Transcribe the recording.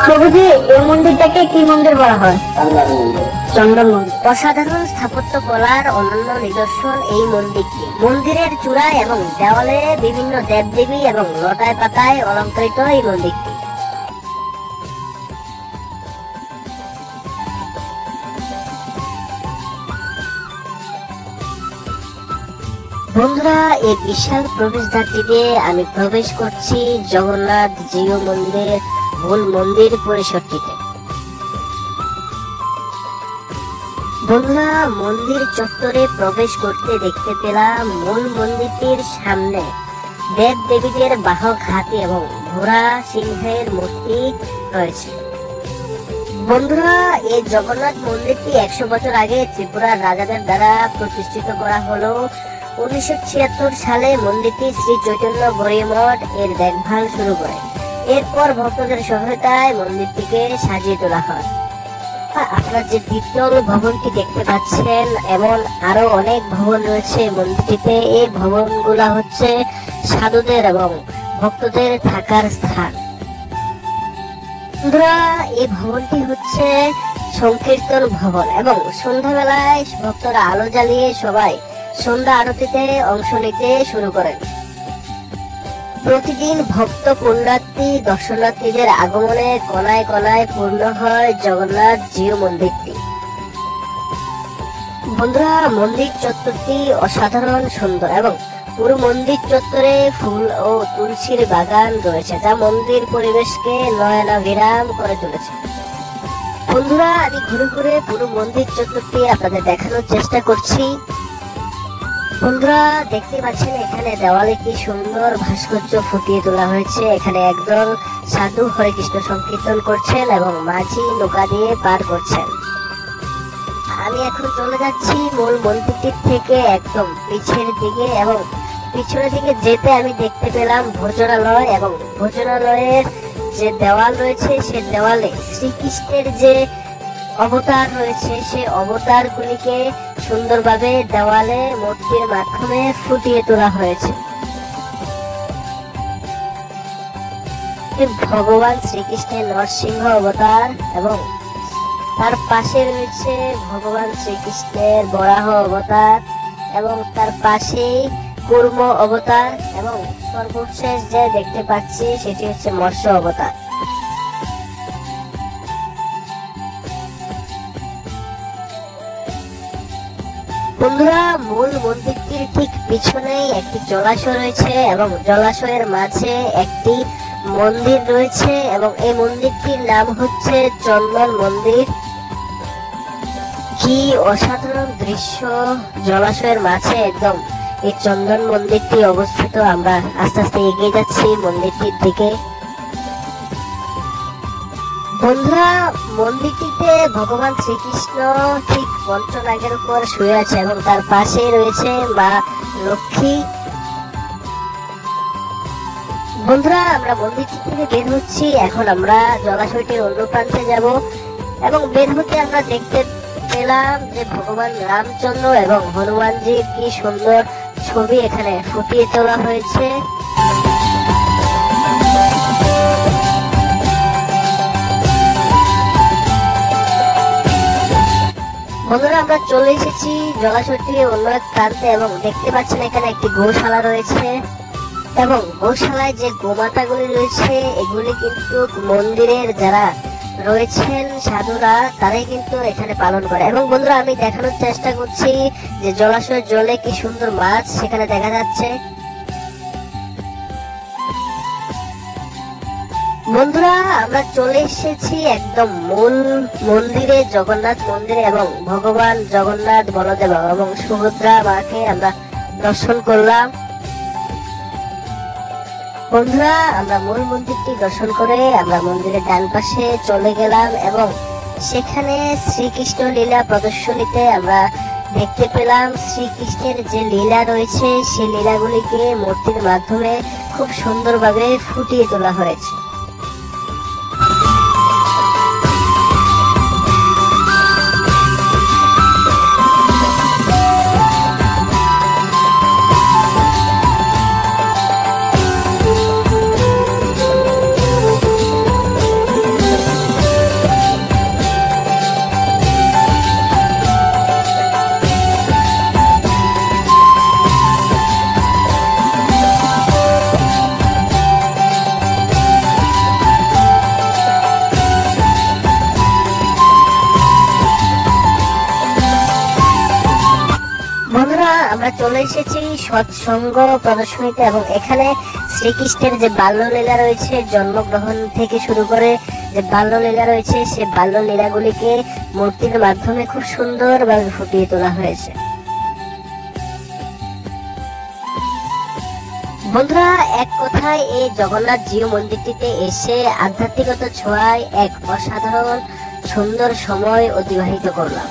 প্রভুজি, এই মন্দিরটাকে কি মন্দির বলা হয়? চন্দন মন্দির। অসাধারণ স্থাপত্য কলার অনন্য নিদর্শন এই মন্দিরটি। মন্দিরের চূড়ায় এবং দেওয়ালে বিভিন্ন দেবদেবী এবং লতায় পাতায় অলঙ্কৃত এই মন্দিরটি। বন্ধুরা, এই বিশাল প্রবেশদ্বারটি দিয়ে আমি প্রবেশ করছি জগন্নাথ জিউ মন্দিরের মূল মন্দির পরিসরটিতে। বন্ধুরা, মন্দির চত্বরে প্রবেশ করতে দেখতে পেলাম মূল মন্দিরটির সামনে দেব দেবীদের বাহক হাতি এবং ঘোড়া সিংহের মূর্তি রয়েছে। বন্ধুরা, এই জগন্নাথ মন্দিরটি 100 বছর আগে ত্রিপুরার রাজাদের দ্বারা প্রতিষ্ঠিত করা হলো। 1976 সালে মন্দিরটি শ্রী চৈতন্য গৌরীমঠ এর দেখভাল শুরু করে। এরপর ভক্তদের সহায়তায় মন্দিরটিকে সাজিয়ে তোলা হয়। আপনারা যে দ্বিতল ভবনটি দেখতে পাচ্ছেন, এমন আরো অনেক ভবন রয়েছে মন্দিরটিতে। এই ভবনগুলা হচ্ছে সাধুদের এবং ভক্তদের থাকার স্থান। বন্ধুরা, এই ভবনটি হচ্ছে সংকীর্তন ভবন এবং সন্ধ্যাবেলায় ভক্তরা আলো জ্বালিয়ে সবাই সন্ধ্যা আরতিতে অংশ নিতে শুরু করেন। প্রতিদিন ভক্ত পুণ্যার্থী দর্শনার্থীদের আগমনে কণায় কণায় পূর্ণ হয় জগন্নাথ জিউ মন্দিরটি। বন্ধুরা, মন্দির চত্বরটি অসাধারণ সুন্দর এবং পুরো মন্দির চত্বরে ফুল ও তুলসীর বাগান রয়েছে, যা মন্দির পরিবেশকে নয়নাভিরাম করে তুলেছে। বন্ধুরা, আমি ঘুরে ঘুরে পুরো মন্দির চত্বরটি আপনাদের দেখানোর চেষ্টা করছি। বন্ধুরা, দেখতে পাচ্ছেন এখানে দেওয়ালে কি সুন্দর ভাস্কর্য ফুটিয়ে তোলা হয়েছে। এখানে একদল সাধু হরে কৃষ্ণ সংকীর্তন করছেন এবং মাঝি নৌকা দিয়ে পার করছেন। আমি এখন চলে যাচ্ছি মূল মন্দিরটির থেকে একদম পিছের দিকে এবং পিছনের দিকে যেতে আমি দেখতে পেলাম ভোজনালয় এবং ভোজনালয়ের যে দেওয়াল রয়েছে সে দেওয়ালে শ্রীকৃষ্ণের যে অবতার রয়েছে সে অবতার গুলিকে সুন্দরভাবে দেওয়ালে মূর্তির মাধ্যমে ফুটিয়ে তোলা হয়েছে। ভগবান শ্রীকৃষ্ণের নরসিংহ অবতার এবং তার পাশে রয়েছে ভগবান শ্রীকৃষ্ণের বরাহ অবতার এবং তার পাশেই কুর্ম অবতার এবং সর্বশেষ যে দেখতে পাচ্ছি সেটি হচ্ছে মৎস্য অবতার। বন্ধুরা, মূল মন্দিরটির ঠিক পিছনেই একটি জলাশয় রয়েছে এবং জলাশয়ের মাঝে একটি মন্দির রয়েছে এবং এই মন্দিরটির নাম হচ্ছে চন্দন মন্দির। কি অসাধারণ দৃশ্য! জলাশয়ের মাঝে একদম এই চন্দন মন্দিরটি অবস্থিত। আমরা আস্তে আস্তে এগিয়ে যাচ্ছি মন্দিরটির দিকে। বন্ধুরা, মন্দিরটিতে ভগবান শ্রীকৃষ্ণ ঠিক পঞ্চনাগের উপর শুয়ে আছে এবং তার পাশে রয়েছে মা লক্ষ্মী। বন্ধুরা, আমরা মন্দিরটি থেকে বের হচ্ছি। এখন আমরা জলাশয়টির অন্য প্রান্তে যাব এবং বের হতে আমরা দেখতে পেলাম যে ভগবান রামচন্দ্র এবং হনুমানজির কি সুন্দর ছবি এখানে ফুটিয়ে তোলা হয়েছে। বন্ধুরা, আমরা চলে এসেছি জলাশয়টির অন্য এক প্রান্তে এবং দেখতে পাচ্ছেন এখানে একটি গোশালা রয়েছে এবং গোশালায় যে গোমাতাগুলি রয়েছে এগুলি কিন্তু মন্দিরের যারা রয়েছেন সাধুরা তারাই কিন্তু এখানে পালন করে। এবং বন্ধুরা, আমি দেখানোর চেষ্টা করছি যে জলাশয়ের জলে কি সুন্দর মাছ সেখানে দেখা যাচ্ছে। বন্ধুরা, আমরা চলে এসেছি একদম মূল মন্দিরে, জগন্নাথ মন্দিরে এবং ভগবান জগন্নাথ বলদেব এবং সুভদ্রা মাকে আমরা দর্শন করলাম। বন্ধুরা, আমরা মূল মন্দিরটি দর্শন করে আমরা মন্দিরের ডান পাশে চলে গেলাম এবং সেখানে শ্রীকৃষ্ণ লীলা প্রদর্শনীতে আমরা দেখতে পেলাম শ্রীকৃষ্ণের যে লীলা রয়েছে সেই লীলাগুলিকে মূর্তির মাধ্যমে খুব সুন্দরভাবে ফুটিয়ে তোলা হয়েছে। আমরা চলে এসেছি সৎসঙ্গ প্রদর্শনীতে, এবং এখানে শ্রীকৃষ্ণের যে বাল্যলীলা রয়েছে, জন্মগ্রহণ থেকে শুরু করে যে বাল্যলীলা রয়েছে, সে বাল্যলীলাগুলিকে মূর্তির মাধ্যমে খুব সুন্দরভাবে ফুটিয়ে তোলা হয়েছে। বন্ধুরা, এক কথায় এই জগন্নাথ জিউ মন্দিরটিতে এসে আধ্যাত্মিকতা ছোঁয়ায় এক অসাধারণ সুন্দর সময় অতিবাহিত করলাম।